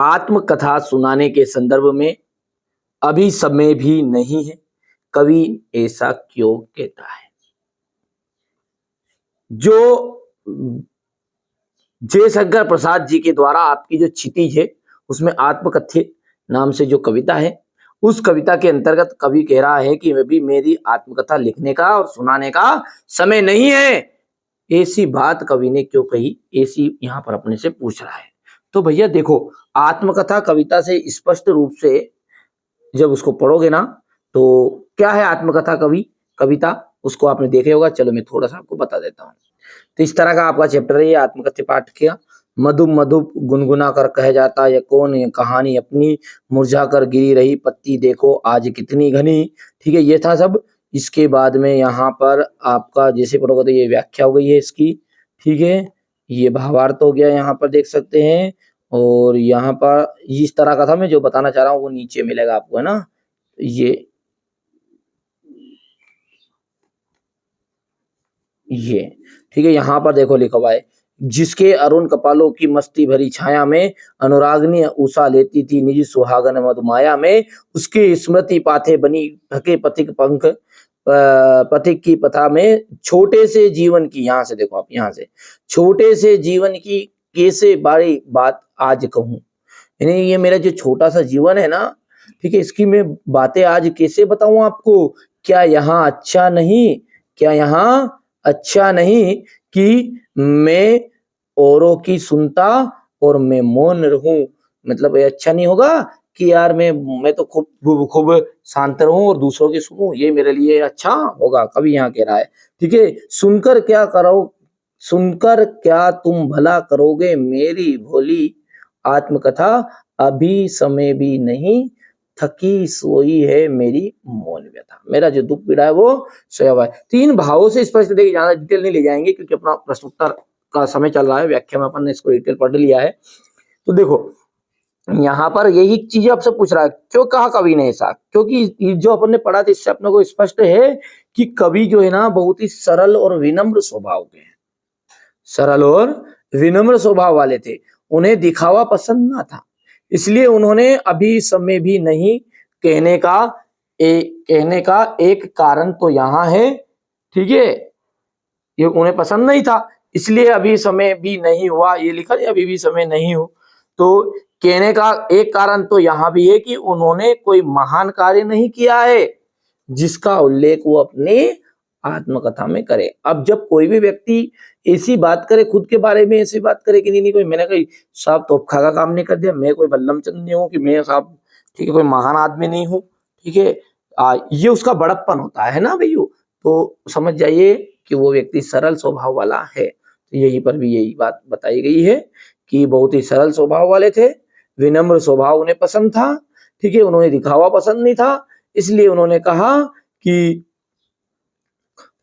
आत्मकथा सुनाने के संदर्भ में अभी समय भी नहीं है, कवि ऐसा क्यों कहता है? जो जयशंकर प्रसाद जी के द्वारा आपकी जो क्षितिज है उसमें आत्मकथ्य नाम से जो कविता है, उस कविता के अंतर्गत कवि कह रहा है कि अभी मेरी आत्मकथा लिखने का और सुनाने का समय नहीं है। ऐसी बात कवि ने क्यों कही, ऐसी यहाँ पर अपने से पूछ रहा है। तो भैया देखो, आत्मकथा कविता से स्पष्ट रूप से जब उसको पढ़ोगे ना, तो क्या है आत्मकथा कविता, उसको आपने देखे होगा। चलो मैं थोड़ा सा आपको बता देता हूँ। तो इस तरह का आपका चैप्टर है ये आत्मकथ्य पाठ किया। मधु मधु गुनगुना कर कह जाता ये कौन, ये कहानी अपनी, मुरझा कर गिरी रही पत्ती देखो आज कितनी घनी। ठीक है, ये था सब। इसके बाद में यहाँ पर आपका जैसे पढ़ोगे तो ये व्याख्या हो गई है इसकी। ठीक है, ये भावार्थ हो गया, यहाँ पर देख सकते हैं। और यहाँ पर इस तरह का था, मैं जो बताना चाह रहा हूँ वो नीचे मिलेगा आपको, है ना। ये ठीक है, यहाँ पर देखो लिखा हुआ है, जिसके अरुण कपालों की मस्ती भरी छाया में अनुरागनी उषा लेती थी निज सुहागन मधुमाया में, उसकी स्मृति पाथे बनी ढके पथिक पंख पथिक की पथा में, छोटे से जीवन की, यहाँ से देखो आप, यहाँ से छोटे से जीवन की कैसे बड़ी बात आज कहूं। यानी ये मेरा जो छोटा सा जीवन है ना, ठीक है, इसकी मैं बातें आज कैसे बताऊं आपको। क्या यहाँ अच्छा नहीं, क्या यहाँ अच्छा नहीं कि मैं औरों की सुनता और मैं मौन रहूं। मतलब ये अच्छा नहीं होगा कि यार मैं तो खूब खूब शांत रहूं और दूसरों की सुनूं, ये मेरे लिए अच्छा होगा, कभी यहाँ कह रहा है। ठीक है, सुनकर क्या तुम भला करोगे मेरी भोली आत्मकथा, अभी समय भी नहीं थकी सोई है मेरी मौन व्यथा। मेरा जो दुख पीड़ा है वो सोया हुआ है। तीन भावों से स्पष्ट देखिए, ज्यादा डिटेल नहीं ले जाएंगे क्योंकि अपना प्रश्नोत्तर का समय चल रहा है, व्याख्या में अपन ने इसको डिटेल पढ़ लिया है। तो देखो यहाँ पर यही चीज आपसे पूछ रहा है, क्यों कहा कवि ने ऐसा, क्योंकि जो अपन ने पढ़ा था इससे अपने को स्पष्ट है कि कवि जो है ना बहुत ही सरल और विनम्र स्वभाव के हैं, सरल और विनम्र स्वभाव वाले थे। उन्हें दिखावा पसंद ना था, इसलिए उन्होंने अभी समय भी नहीं कहने का एक कारण तो यहाँ है। ठीक है, ये उन्हें पसंद नहीं था, इसलिए अभी समय भी नहीं हुआ, ये लिखा है अभी भी समय नहीं हो। तो कहने का एक कारण तो यहाँ भी है कि उन्होंने कोई महान कार्य नहीं किया है जिसका उल्लेख वो अपने आत्मकथा में करे। अब जब कोई भी व्यक्ति ऐसी बात करे खुद के बारे में, ऐसी बात करे कि नहीं कोई मैंने कोई साहब तोपखा का काम नहीं कर दिया, मैं कोई बल्लम चंद नहीं हूँ कि मैं साहब, ठीक है, कोई महान आदमी नहीं हूँ। ठीक है, ये उसका बड़प्पन होता है ना भैया। तो समझ जाइए कि वो व्यक्ति सरल स्वभाव वाला है। तो यहीं पर भी यही बात बताई गई है कि बहुत ही सरल स्वभाव वाले थे, विनम्र स्वभाव उन्हें पसंद था। ठीक है, उन्होंने दिखावा पसंद नहीं था, इसलिए उन्होंने कहा कि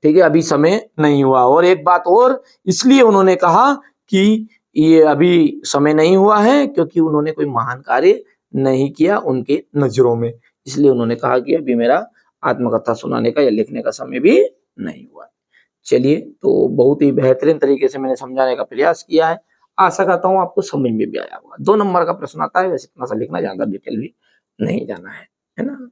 ठीक है अभी समय नहीं हुआ। और एक बात और, इसलिए उन्होंने कहा कि ये अभी समय नहीं हुआ है क्योंकि उन्होंने कोई महान कार्य नहीं किया उनके नजरों में, इसलिए उन्होंने कहा कि अभी मेरा आत्मकथा सुनाने का या लिखने का समय भी नहीं हुआ। चलिए, तो बहुत ही बेहतरीन तरीके से मैंने समझाने का प्रयास किया है, आशा करता हूँ आपको समझ में भी आया होगा। 2 नंबर का प्रश्न आता है, वैसे इतना सा लिखना, ज्यादा डिटेल भी नहीं जाना है ना।